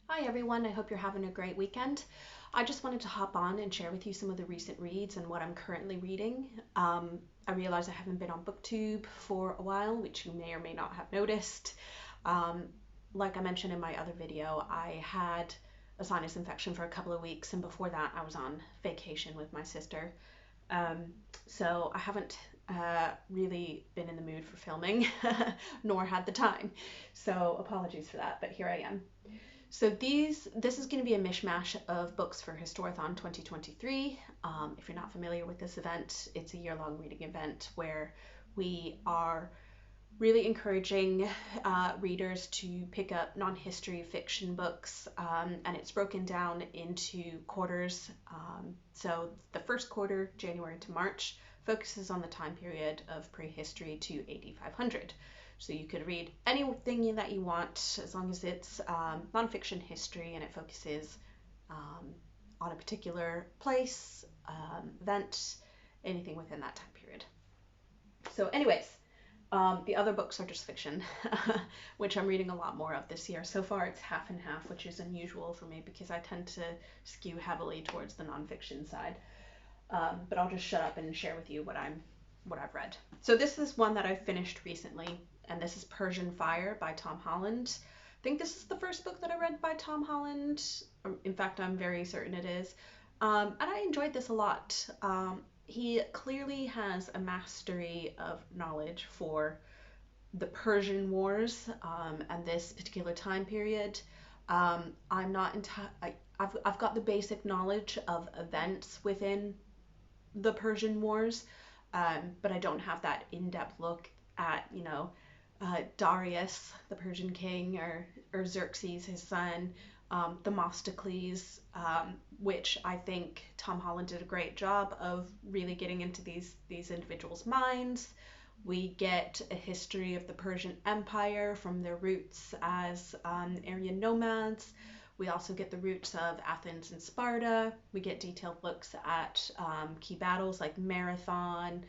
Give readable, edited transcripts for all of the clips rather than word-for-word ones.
Hi everyone, I hope you're having a great weekend. I just wanted to hop on and share with you some of the recent reads and what I'm currently reading. I realize I haven't been on BookTube for a while, which you may or may not have noticed. Um, like I mentioned in my other video, I had a sinus infection for a couple of weeks, and before that, I was on vacation with my sister. Um, so I haven't really been in the mood for filming, nor had the time. So apologies for that, but here I am. So this is going to be a mishmash of books for Historathon 2023. If you're not familiar with this event, it's a year-long reading event where we are really encouraging readers to pick up non-history fiction books, and it's broken down into quarters. So the first quarter, January to March, focuses on the time period of prehistory to AD 500. So you could read anything that you want as long as it's nonfiction history and it focuses um, on a particular place, event, anything within that time period. So, anyways, the other books are just fiction, which I'm reading a lot more of this year. So far, it's half and half, which is unusual for me because I tend to skew heavily towards the nonfiction side. But I'll just shut up and share with you what I've read. So this is one that I finished recently, and this is Persian Fire by Tom Holland. I think this is the first book that I read by Tom Holland. In fact, I'm very certain it is. And I enjoyed this a lot. He clearly has a mastery of knowledge for the Persian Wars and this particular time period. I'm not I've got the basic knowledge of events within the Persian Wars, but I don't have that in-depth look at, Darius, the Persian king, or Xerxes, his son, Themistocles, which I think Tom Holland did a great job of really getting into these individuals' minds. We get a history of the Persian Empire from their roots as Aryan nomads. We also get the roots of Athens and Sparta. We get detailed looks at key battles like Marathon.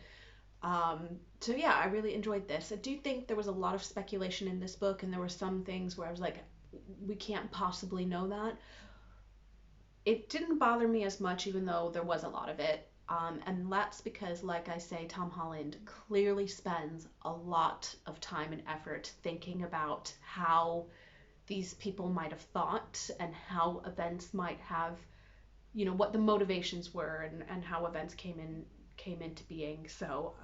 So yeah, I really enjoyed this. I do think there was a lot of speculation in this book, and there were some things where I was like, we can't possibly know that. It didn't bother me as much, even though there was a lot of it. And that's because, like I say, Tom Holland clearly spends a lot of time and effort thinking about how these people might have thought and how events might have, what the motivations were, and how events came into being. So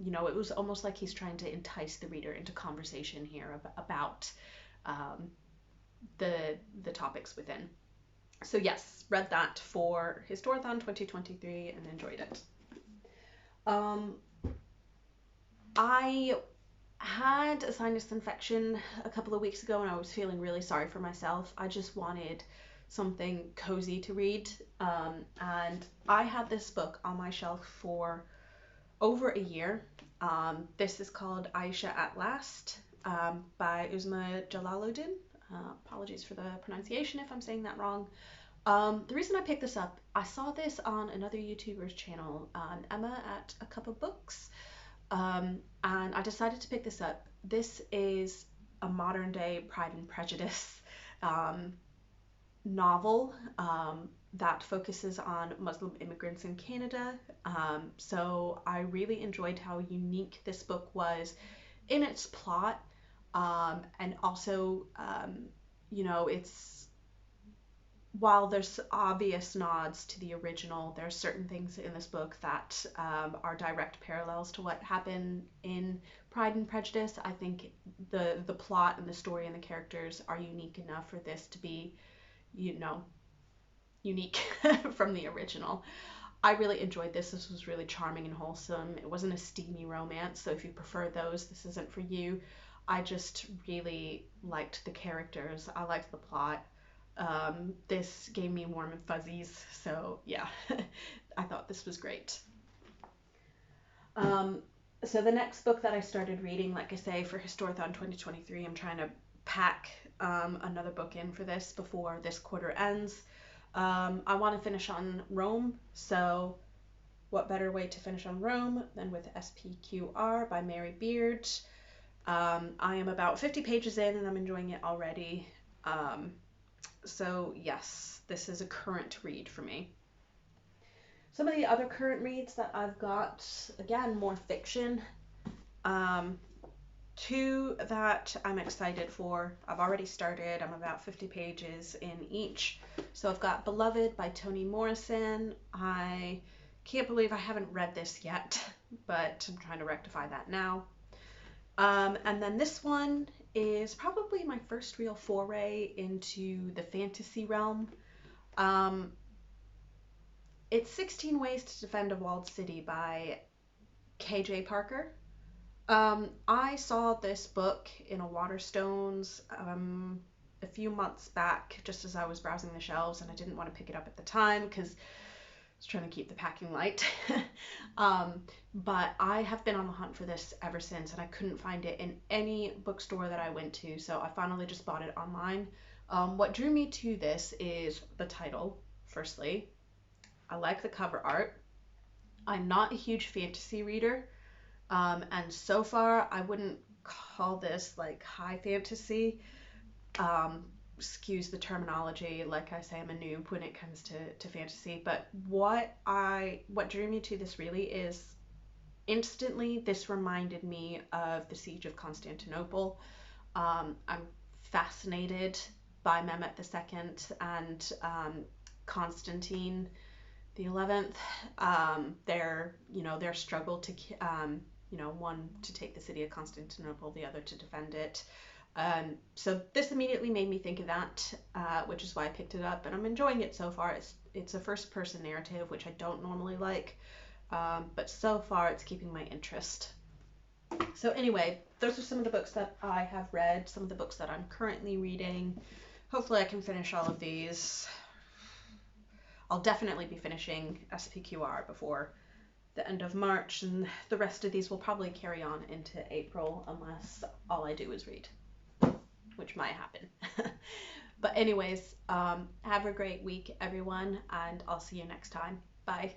it was almost like he's trying to entice the reader into conversation here about um, the topics within. So yes, read that for Historathon 2023 and enjoyed it. Um, I had a sinus infection a couple of weeks ago and I was feeling really sorry for myself. I just wanted something cozy to read. And I had this book on my shelf for over a year. This is called Aisha At Last by Uzma Jalaluddin. Apologies for the pronunciation if I'm saying that wrong. The reason I picked this up, I saw this on another YouTuber's channel, Emma at A Cup of Books, and I decided to pick this up. This is a modern day Pride and Prejudice novel that focuses on Muslim immigrants in Canada. So I really enjoyed how unique this book was in its plot, and also, it's while there's obvious nods to the original, there are certain things in this book that are direct parallels to what happened in Pride and Prejudice. I think the plot and the story and the characters are unique enough for this to be, unique from the original. I really enjoyed this. This was really charming and wholesome. It wasn't a steamy romance, so if you prefer those, this isn't for you. I just really liked the characters. I liked the plot. This gave me warm and fuzzies, so yeah, I thought this was great. So the next book that I started reading, like I say, for Historathon 2023, I'm trying to pack another book in for this before this quarter ends. I want to finish on Rome, so what better way to finish on Rome than with SPQR by Mary Beard. I am about 50 pages in and I'm enjoying it already. So yes, this is a current read for me. Some of the other current reads that I've got, again, more fiction. Um, Two that I'm excited for. I've already started. I'm about 50 pages in each. So I've got Beloved by Toni Morrison. I can't believe I haven't read this yet, but I'm trying to rectify that now. And then this one is probably my first real foray into the fantasy realm. Um, it's 16 Ways to Defend a Walled City by KJ Parker. I saw this book in a Waterstones a few months back, just as I was browsing the shelves, and I didn't want to pick it up at the time because I was trying to keep the packing light. But I have been on the hunt for this ever since, and I couldn't find it in any bookstore that I went to, so I finally just bought it online. What drew me to this is the title, firstly. I like the cover art. I'm not a huge fantasy reader. And so far, I wouldn't call this like high fantasy. Excuse the terminology. Like I say, I'm a noob when it comes to fantasy. But what drew me to this really is instantly this reminded me of the Siege of Constantinople. I'm fascinated by Mehmet II and Constantine the 11th. Their struggle to one to take the city of Constantinople, the other to defend it. So this immediately made me think of that, which is why I picked it up, and I'm enjoying it so far. It's a first person narrative, which I don't normally like, but so far it's keeping my interest. So anyway, those are some of the books that I have read, some of the books that I'm currently reading. Hopefully I can finish all of these. I'll definitely be finishing SPQR before the end of March, and the rest of these will probably carry on into April unless all I do is read, which might happen. But anyways, have a great week, everyone, and I'll see you next time. Bye.